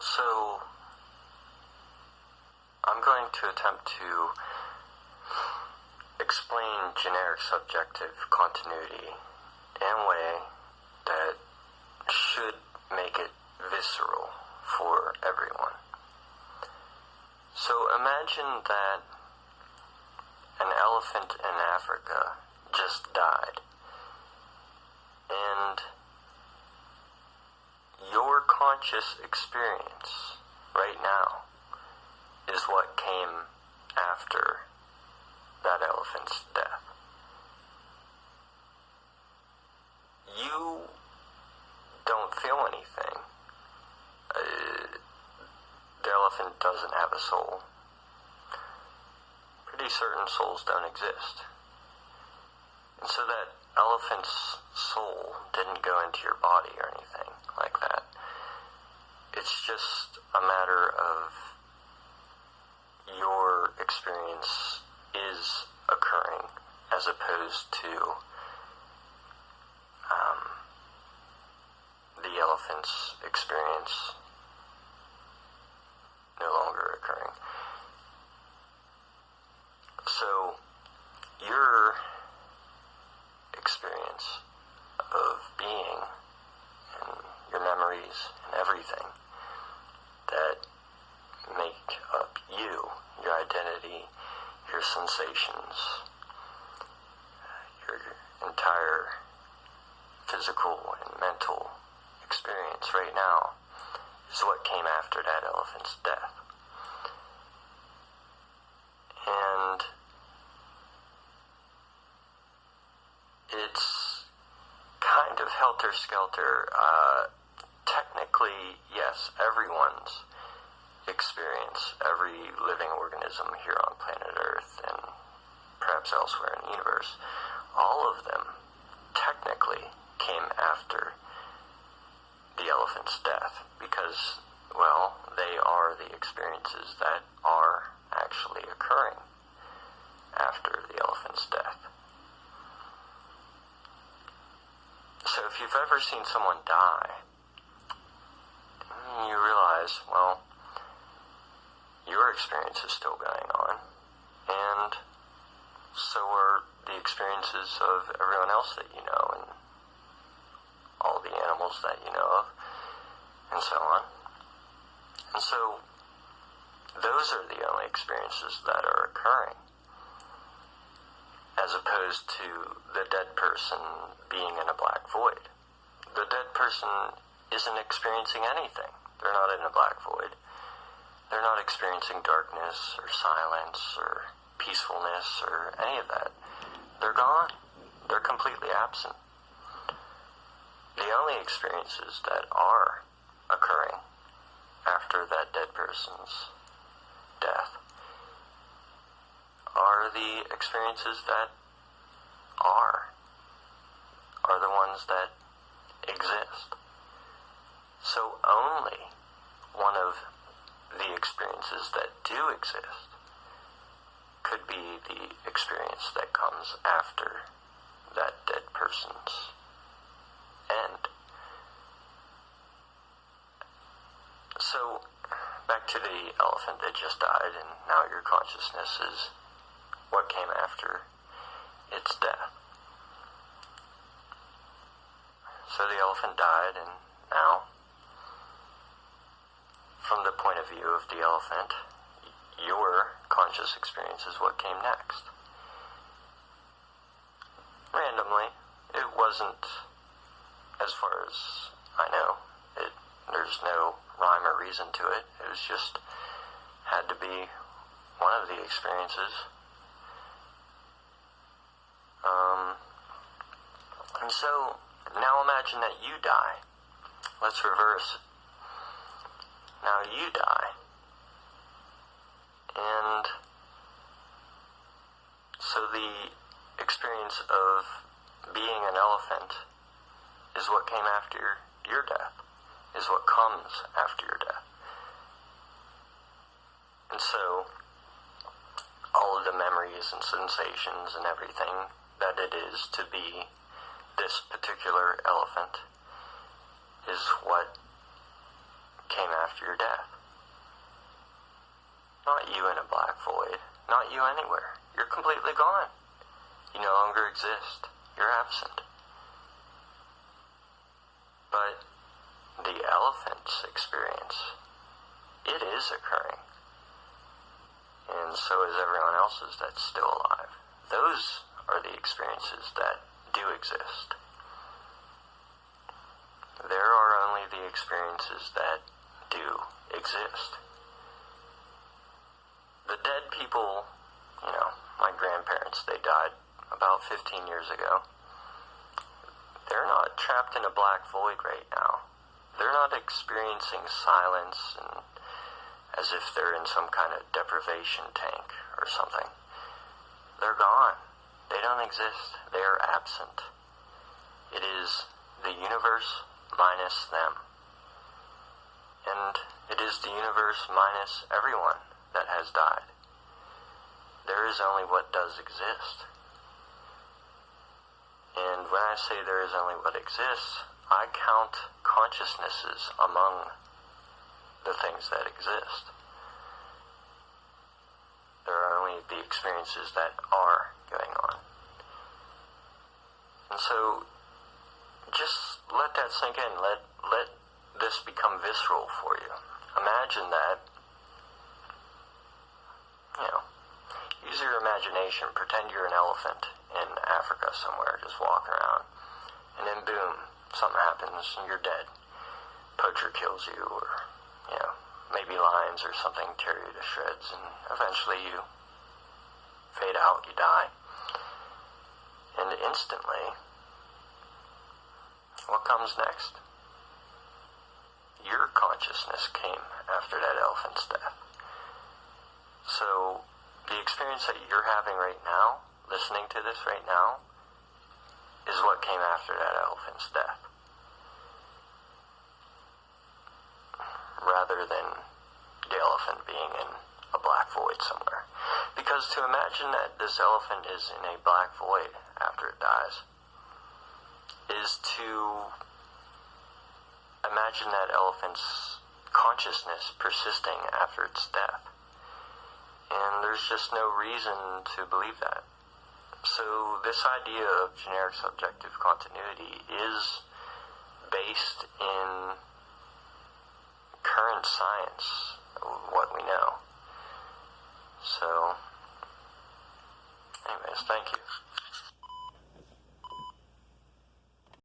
So, I'm going to attempt to explain generic subjective continuity in a way that should make it visceral for everyone. So imagine that an elephant in Africa just died, and your conscious experience right now is what came after that elephant's death. You don't feel anything. The elephant doesn't have a soul. Pretty certain souls don't exist. And so that elephant's soul didn't go into your body or anything like that. It's just a matter of your experience is occurring as opposed to the elephant's experience no longer occurring. So your experience of being and your memories and everything that make up you, your identity, your sensations, your entire physical and mental experience right now is what came after that elephant's death. And it's kind of helter-skelter. Technically, yes, everyone's experience, every living organism here on planet Earth and perhaps elsewhere in the universe, all of them technically came after the elephant's death because, well, they are the experiences that are actually occurring after the elephant's death. So if you've ever seen someone die, you realize, well, your experience is still going on, and so are the experiences of everyone else that you know, and all the animals that you know of, and so on. And so, those are the only experiences that are occurring, as opposed to the dead person being in a black void. The dead person isn't experiencing anything. They're not in a black void. They're not experiencing darkness or silence or peacefulness or any of that. They're gone. They're completely absent. The only experiences that are occurring after that dead person's death are the experiences that are the ones that exist. So only one of the experiences that do exist could be the experience that comes after that dead person's end. So, back to the elephant that just died, and now your consciousness is what came after its death. So the elephant died, and now, from the point of view of the elephant, your conscious experience is what came next. Randomly, it wasn't, as far as I know, there's no rhyme or reason to it. It was just, had to be one of the experiences. And so, now imagine that you die. Let's reverse it. Now you die. And so the experience of being an elephant is what came after your death, is what comes after your death. And so all of the memories and sensations and everything that it is to be this particular elephant is what came after your death. Not you in a black void. Not you anywhere. You're completely gone. You no longer exist. You're absent. But the elephant's experience, it is occurring. And so is everyone else's that's still alive. Those are the experiences that do exist. There are only the experiences that do exist. The dead people, my grandparents, they died about 15 years ago. They're not trapped in a black void right now. They're not experiencing silence and as if they're in some kind of deprivation tank or something. They're gone. They don't exist. They are absent. It is the universe minus them. And it is the universe minus everyone that has died. There is only what does exist. And when I say there is only what exists, I count consciousnesses among the things that exist. There are only the experiences that are going on. And so, just let that sink in. Let this become visceral for you. Imagine that, use your imagination. Pretend you're an elephant in Africa somewhere, just walking around. And then boom, something happens and you're dead. Poacher kills you, or, maybe lions or something tear you to shreds, and eventually you fade out, you die. And instantly, what comes next? Your consciousness came after that elephant's death. So, the experience that you're having right now, listening to this right now, is what came after that elephant's death. Rather than the elephant being in a black void somewhere. Because to imagine that this elephant is in a black void after it dies is to imagine that elephant's consciousness persisting after its death. And there's just no reason to believe that. So this idea of generic subjective continuity is based in current science, what we know. So, anyways, thank you.